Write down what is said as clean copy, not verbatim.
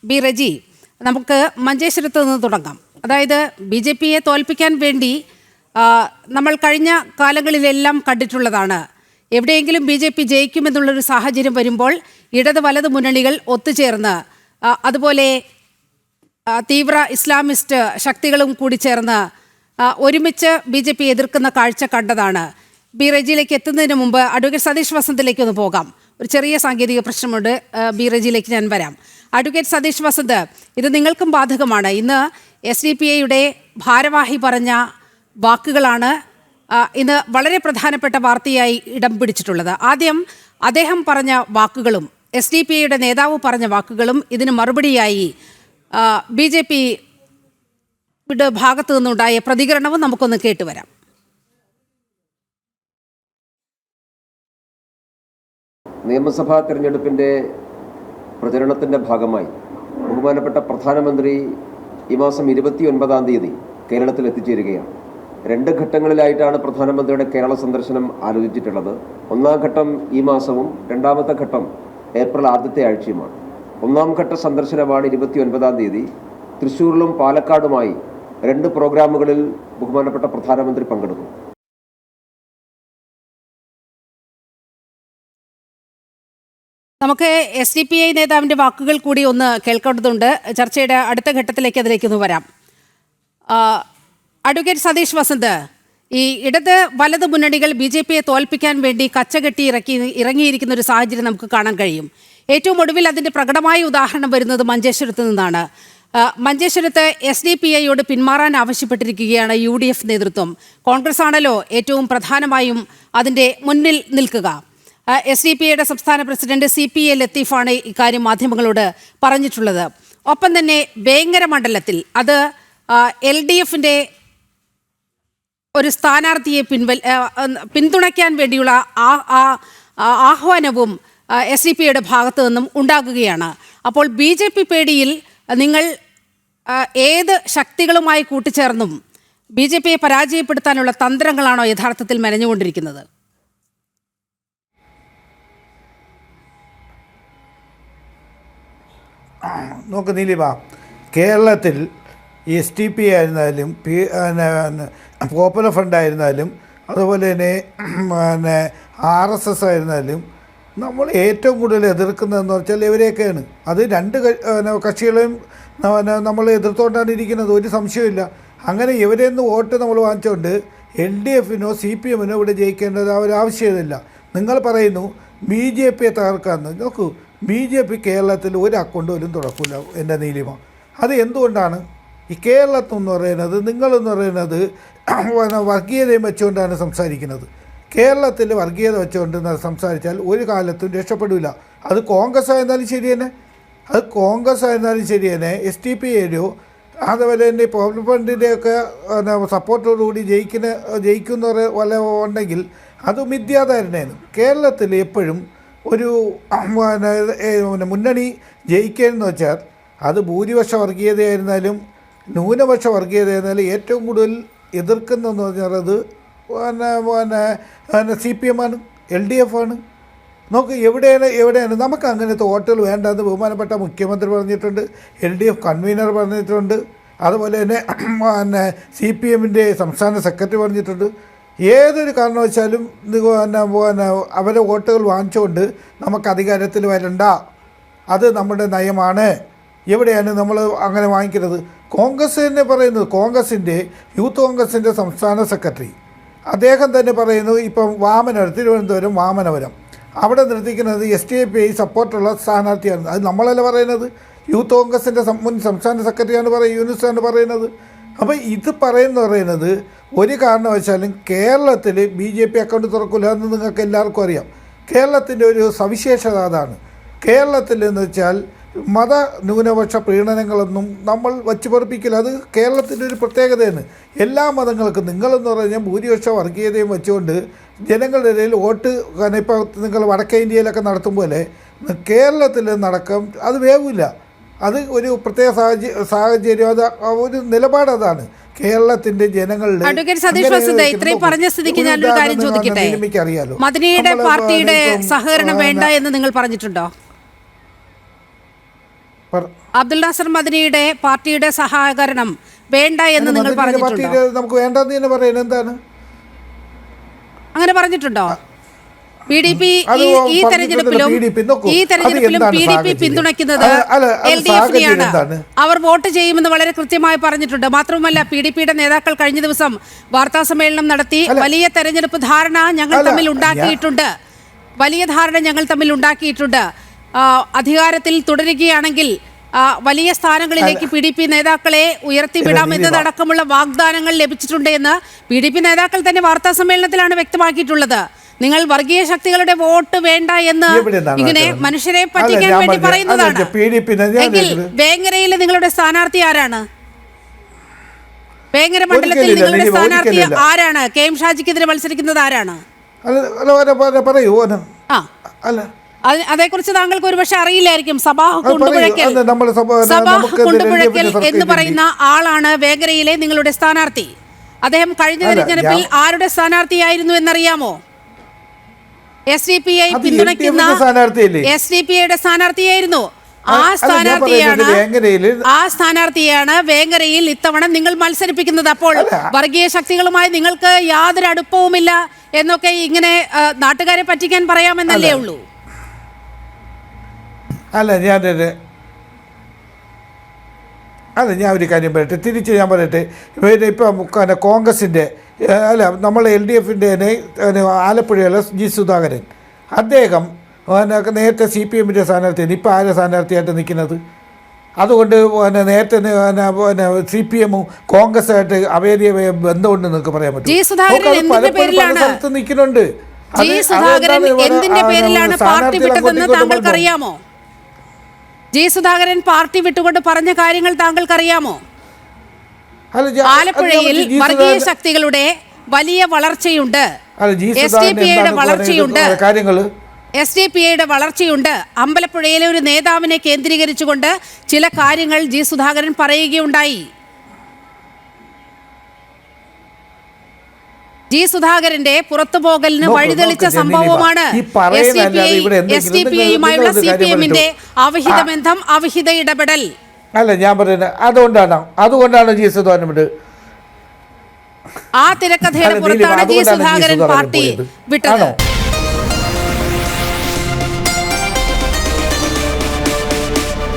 B Reji, നമുക്ക് മഞ്ചേശ്വരത്ത് നിന്ന് തുടങ്ങാം. അതായത് BJPയെ തോൽപ്പിക്കാൻ വേണ്ടി നമ്മൾ കഴിഞ്ഞ കാലങ്ങളിലെല്ലാം കണ്ടിട്ടുള്ളതാണ്. എവിടെയെങ്കിലും BJP ജയിക്കുമെന്നുള്ളൊരു സാഹചര്യം വരുമ്പോൾ ഇടത് വലത് മുന്നണികൾ ഒത്തുചേർന്ന്, അതുപോലെ തീവ്ര ഇസ്ലാമിസ്റ്റ് ശക്തികളും കൂടി ചേർന്ന് ഒരുമിച്ച് BJP എതിർക്കുന്ന കാഴ്ച കണ്ടതാണ്. ബി റജിയിലേക്ക് എത്തുന്നതിന് മുമ്പ് അഡ്വക്കേറ്റ് സതീഷ് വസന്തിലേക്ക് ഒന്ന് പോകാം. ഒരു ചെറിയ സാങ്കേതിക പ്രശ്നമുണ്ട്. ബി റജിയിലേക്ക് ഞാൻ വരാം. അഡ്വക്കേറ്റ് സതീഷ് വസന്ത്, ഇത് നിങ്ങൾക്കും ബാധകമാണ്. ഇന്ന് SDPIയുടെ ഭാരവാഹി പറഞ്ഞ വാക്കുകളാണ് ഇന്ന് വളരെ പ്രധാനപ്പെട്ട വാർത്തയായി ഇടം പിടിച്ചിട്ടുള്ളത്. ആദ്യം അദ്ദേഹം പറഞ്ഞ വാക്കുകളും SDPIയുടെ നേതാവ് പറഞ്ഞ വാക്കുകളും ഇതിന് മറുപടിയായി BJPയുടെ ഭാഗത്തു നിന്നുണ്ടായ പ്രതികരണവും നമുക്കൊന്ന് കേട്ടുവരാം. നിയമസഭാ തെരഞ്ഞെടുപ്പിൻ്റെ പ്രചരണത്തിൻ്റെ ഭാഗമായി ബഹുമാനപ്പെട്ട പ്രധാനമന്ത്രി ഈ മാസം 29-ാം തീയതി കേരളത്തിൽ എത്തിച്ചേരുകയാണ്. 2 ഘട്ടങ്ങളിലായിട്ടാണ് പ്രധാനമന്ത്രിയുടെ കേരള സന്ദർശനം ആലോചിച്ചിട്ടുള്ളത്. 1-ാം ഘട്ടം ഈ മാസവും 2-ാമത്തെ ഘട്ടം ഏപ്രിൽ ആദ്യത്തെ ആഴ്ചയുമാണ്. 1-ാം ഘട്ട സന്ദർശനമാണ് 29-ാം തീയതി. തൃശ്ശൂരിലും പാലക്കാടുമായി 2 പ്രോഗ്രാമുകളിൽ ബഹുമാനപ്പെട്ട പ്രധാനമന്ത്രി പങ്കെടുക്കും. നമുക്ക് SDPI നേതാവിൻ്റെ വാക്കുകൾ കൂടി ഒന്ന് കേൾക്കേണ്ടതുണ്ട്. ചർച്ചയുടെ അടുത്ത ഘട്ടത്തിലേക്ക് അതിലേക്കൊന്ന് വരാം. അഡ്വക്കേറ്റ് സതീഷ് വസന്ത്, ഈ ഇടത് വലത് മുന്നണികൾ BJPയെ തോൽപ്പിക്കാൻ വേണ്ടി കച്ചകെട്ടി ഇറങ്ങിയിരിക്കുന്ന ഒരു സാഹചര്യം നമുക്ക് കാണാൻ കഴിയും. ഏറ്റവും ഒടുവിൽ അതിൻ്റെ പ്രകടമായ ഉദാഹരണം വരുന്നത് മഞ്ചേശ്വരത്ത് നിന്നാണ്. മഞ്ചേശ്വരത്ത് SDPIയോട് പിന്മാറാൻ ആവശ്യപ്പെട്ടിരിക്കുകയാണ് UDF നേതൃത്വം. കോൺഗ്രസ് ആണല്ലോ ഏറ്റവും പ്രധാനമായും അതിൻ്റെ മുന്നിൽ നിൽക്കുക. SDPIയുടെ സംസ്ഥാന പ്രസിഡന്റ് CPA ലത്തീഫാണ് ഇക്കാര്യം മാധ്യമങ്ങളോട് പറഞ്ഞിട്ടുള്ളത്. ഒപ്പം തന്നെ വേങ്ങര മണ്ഡലത്തിൽ അത് LDFിൻ്റെ ഒരു സ്ഥാനാർത്ഥിയെ പിന്തുണയ്ക്കാൻ വേണ്ടിയുള്ള ആഹ്വാനവും SDPIയുടെ ഭാഗത്തു നിന്നും ഉണ്ടാകുകയാണ്. അപ്പോൾ BJP പേടിയിൽ നിങ്ങൾ ഏത് ശക്തികളുമായി കൂട്ടിച്ചേർന്നും BJPയെ പരാജയപ്പെടുത്താനുള്ള തന്ത്രങ്ങളാണോ യഥാർത്ഥത്തിൽ മെനഞ്ഞുകൊണ്ടിരിക്കുന്നത്? നോക്ക് നീലിമ, കേരളത്തിൽ SDPI ആയിരുന്നാലും പോപ്പുലർ ഫ്രണ്ട് ആയിരുന്നാലും അതുപോലെ തന്നെ RSS ആയിരുന്നാലും നമ്മൾ ഏറ്റവും കൂടുതൽ എതിർക്കുന്നതെന്ന് വെച്ചാൽ ഇവരെയൊക്കെയാണ്. അത് 2 കക്ഷികളെയും നമ്മൾ എതിർത്തുകൊണ്ടാണ് ഇരിക്കുന്നത്, ഒരു സംശയമില്ല. അങ്ങനെ ഇവരെ നിന്ന് വോട്ട് നമ്മൾ വാങ്ങിച്ചുകൊണ്ട് LDFനോ CPMനോ ഇവിടെ ജയിക്കേണ്ടത് ആവശ്യമില്ല. നിങ്ങൾ പറയുന്നു BJPയെ തകർക്കാമെന്ന്. നോക്കൂ, BJP കേരളത്തിൽ ഒരു അക്കൗണ്ട് പോലും തുറക്കില്ല എൻ്റെ നീലിമ. അത് എന്തുകൊണ്ടാണ്? ഈ കേരളത്തിൽ എന്ന് പറയുന്നത്, നിങ്ങളെന്ന് പറയുന്നത് വർഗീയതയും വെച്ചുകൊണ്ടാണ് സംസാരിക്കുന്നത്. കേരളത്തിൽ വർഗീയത വെച്ചുകൊണ്ട് സംസാരിച്ചാൽ ഒരു കാലത്തും രക്ഷപ്പെടില്ല. അത് കോൺഗ്രസ് ആയിരുന്നാലും ശരി തന്നെ, SDPIയോ അതുപോലെ തന്നെ പോപ്പുലർ ഫ്രണ്ടിൻ്റെയൊക്കെ സപ്പോർട്ടോടുകൂടി ജയിക്കുന്ന വല്ല ഉണ്ടെങ്കിൽ അത് മിഥ്യാധാരണയാണ്. കേരളത്തിൽ എപ്പോഴും ഒരു മുന്നണി ജയിക്കുകയെന്ന് വെച്ചാൽ അത് ഭൂരിപക്ഷ വർഗീയതയായിരുന്നാലും ന്യൂനപക്ഷ വർഗീയതയായിരുന്നാലും ഏറ്റവും കൂടുതൽ എതിർക്കുന്നതെന്ന് പറഞ്ഞാൽ അത് CPM ആണ്, LDF ആണ്. നമുക്ക് എവിടെയാണ് നമുക്ക് അങ്ങനത്തെ വോട്ടുകൾ വേണ്ടെന്ന് ബഹുമാനപ്പെട്ട മുഖ്യമന്ത്രി പറഞ്ഞിട്ടുണ്ട്, LDF കൺവീനർ പറഞ്ഞിട്ടുണ്ട്, അതുപോലെ തന്നെ CPMൻ്റെ സംസ്ഥാന സെക്രട്ടറി പറഞ്ഞിട്ടുണ്ട്. ഏതൊരു കാരണവശാലും അവരെ വോട്ടുകൾ വാങ്ങിച്ചുകൊണ്ട് നമുക്ക് അധികാരത്തിൽ വരണ്ട, അത് നമ്മുടെ നയമാണ്. എവിടെയാണ് നമ്മൾ അങ്ങനെ വാങ്ങിക്കുന്നത്? കോൺഗ്രസ് തന്നെ പറയുന്നത്, കോൺഗ്രസിൻ്റെ യൂത്ത് കോൺഗ്രസിൻ്റെ സംസ്ഥാന സെക്രട്ടറി അദ്ദേഹം തന്നെ പറയുന്നു, ഇപ്പം തിരുവനന്തപുരം വാമനപുരം അവിടെ നിർത്തിക്കുന്നത് SDPI സപ്പോർട്ടുള്ള സ്ഥാനാർത്ഥിയാണ്. അത് നമ്മളല്ല പറയുന്നത്, യൂത്ത് കോൺഗ്രസിൻ്റെ മുൻ സംസ്ഥാന സെക്രട്ടറിയാണ് യൂനുസാണ് പറയുന്നത്. അപ്പോൾ ഇത് പറയുന്നത് ഒരു കാരണവശാലും കേരളത്തിൽ BJP അക്കൗണ്ട് തുറക്കില്ല എന്ന് നിങ്ങൾക്ക് എല്ലാവർക്കും അറിയാം. കേരളത്തിൻ്റെ ഒരു സവിശേഷത അതാണ്. കേരളത്തിൽ എന്ന് വെച്ചാൽ മത ന്യൂനപക്ഷ പ്രീണനങ്ങളൊന്നും നമ്മൾ വച്ചു പൊറപ്പിക്കില്ല. അത് കേരളത്തിൻ്റെ ഒരു പ്രത്യേകതയാണ്. എല്ലാ മതങ്ങൾക്കും നിങ്ങളെന്ന് പറഞ്ഞാൽ ഭൂരിപക്ഷ വർഗീയതയും വെച്ചുകൊണ്ട് ജനങ്ങളുടെ ഇടയിൽ വോട്ട് ഇപ്പോൾ നിങ്ങൾ വടക്കേ ഇന്ത്യയിലൊക്കെ നടത്തും പോലെ കേരളത്തിൽ നടക്കും, അത് വേവില്ല. അത് ഒരു പ്രത്യേക സാഹചര്യം, അത് ഒരു നിലപാടതാണ് കേരളത്തിന്റെ ജനങ്ങളുടെ. അഡ്വക്കേറ്റ് സതീഷ് വസന്ത്, ഇത്രയും പറഞ്ഞ സ്ഥിതിക്ക് ഞാനൊരു കാര്യം ചോദിക്കട്ടെ. മദനിയുടെ പാർട്ടിയുടെ സഹകരണം വേണ്ട എന്ന് നിങ്ങൾ പറഞ്ഞിട്ടുണ്ടോ? അബ്ദുൽ നാസർ മദനിയുടെ പാർട്ടിയുടെ സഹകരണം വേണ്ട എന്ന് നിങ്ങൾ പറഞ്ഞിട്ടുണ്ടോ? നമുക്ക് വേണ്ടെന്ന് തന്നെ പറയുന്നത് എന്താണ്? അങ്ങനെ പറഞ്ഞിട്ടുണ്ടോ? PDP ഈ തെരഞ്ഞെടുപ്പിലും PDP പിന്തുണയ്ക്കുന്നത് LDF-നെയാണ്. അവർ വോട്ട് ചെയ്യുമെന്ന് വളരെ കൃത്യമായി പറഞ്ഞിട്ടുണ്ട്. മാത്രവുമല്ല, PDP-യുടെ നേതാക്കൾ കഴിഞ്ഞ ദിവസം വാർത്താ സമ്മേളനം നടത്തി വലിയ തെരഞ്ഞെടുപ്പ് ധാരണ ഞങ്ങൾ തമ്മിൽ ഉണ്ടാക്കിയിട്ടുണ്ട്. അധികാരത്തിൽ തുടരുകയാണെങ്കിൽ വലിയ സ്ഥാനങ്ങളിലേക്ക് PDP നേതാക്കളെ ഉയർത്തിവിടാമെന്നതടക്കമുള്ള വാഗ്ദാനങ്ങൾ ലഭിച്ചിട്ടുണ്ട് എന്ന് PDP നേതാക്കൾ തന്നെ വാർത്താ സമ്മേളനത്തിലാണ് വ്യക്തമാക്കിയിട്ടുള്ളത്. നിങ്ങൾ വർഗീയ ശക്തികളുടെ വോട്ട് വേണ്ട എന്ന് ഇങ്ങനെ മനുഷ്യരെ പറ്റിക്കാൻ വേണ്ടി പറയുന്നതാണ്. എങ്കിൽ വേങ്ങരയിലെ നിങ്ങളുടെ സ്ഥാനാർത്ഥി ആരാണ്? വേങ്ങര മണ്ഡലത്തിൽ നിങ്ങളുടെ സ്ഥാനാർത്ഥി ആരാണ്? KM ഷാജിക്കെതിരെ മത്സരിക്കുന്നത് ആരാണ്? അതേക്കുറിച്ച് താങ്കൾക്ക് ഒരുപക്ഷെ അറിയില്ലായിരിക്കും. സബാഹ് കുണ്ടുപുഴയ്ക്കൽ എന്ന് പറയുന്ന ആളാണ് വേങ്ങരയിലെ നിങ്ങളുടെ സ്ഥാനാർത്ഥി. അദ്ദേഹം കഴിഞ്ഞ തെരഞ്ഞെടുപ്പിൽ ആരുടെ സ്ഥാനാർത്ഥിയായിരുന്നു എന്നറിയാമോ? SDPI പിന്തുണയ്ക്കുന്ന SDPIയുടെ സ്ഥാനാർത്ഥിയായിരുന്നു. ആ സ്ഥാനാർത്ഥിയാണ് വേങ്ങരയിൽ ഇത്തവണ നിങ്ങൾ മത്സരിപ്പിക്കുന്നത്. അപ്പോൾ വർഗീയ ശക്തികളുമായി നിങ്ങൾക്ക് യാതൊരു അടുപ്പവുമില്ല എന്നൊക്കെ ഇങ്ങനെ നാട്ടുകാരെ പറ്റിക്കാൻ പറയാമെന്നല്ലേ ഉള്ളൂ? ഞാൻ ഒരു കാര്യം പറയട്ടെ, തിരിച്ച് ഞാൻ പറയട്ടെ. ഇപ്പം കോൺഗ്രസിൻ്റെ നമ്മൾ LDF-ൻ്റെ ആലപ്പുഴയിലെ G. സുധാകരൻ, അദ്ദേഹം നേരത്തെ CPM-ൻ്റെ സ്ഥാനാർത്ഥിയാണ്. ഇപ്പം ആരെ സ്ഥാനാർത്ഥിയായിട്ട് നിൽക്കുന്നത്? അതുകൊണ്ട് നേരത്തെ CPM-ഉം കോൺഗ്രസ്സായിട്ട് അവേരിയ ബന്ധമുണ്ട് നിങ്ങൾക്ക് പറയാൻ പറ്റും. സ്ഥലത്ത് നിൽക്കുന്നുണ്ട്. G. സുധാകരൻ പാർട്ടി വിട്ടുകൊണ്ട് പറഞ്ഞ കാര്യങ്ങൾ താങ്കൾക്കറിയാമോ? ആലപ്പുഴയിൽ വർഗീയ ശക്തികളുടെ വലിയ വളർച്ചയുണ്ട്, SDPIയുടെ വളർച്ചയുണ്ട്. അമ്പലപ്പുഴയിലെ ഒരു നേതാവിനെ കേന്ദ്രീകരിച്ചുകൊണ്ട് ചില കാര്യങ്ങൾ G. സുധാകരൻ പറയുകയുണ്ടായി. G. സുധാകരന്റെ പുറത്തുപോകലിന് വഴിതെളിച്ച സംഭവമാണ് SDPIയുമായുള്ള CPM-ന്റെ അവിഹിത ബന്ധം, അവിഹിത ഇടപെടൽ. ഞാൻ പറയുന്നത് അതുകൊണ്ടാണ് G. സുധാകരൻ ആ തിരക്കഥയുടെ പുറത്താണ് G. സുധാകരൻ പാർട്ടി വിട്ടത്.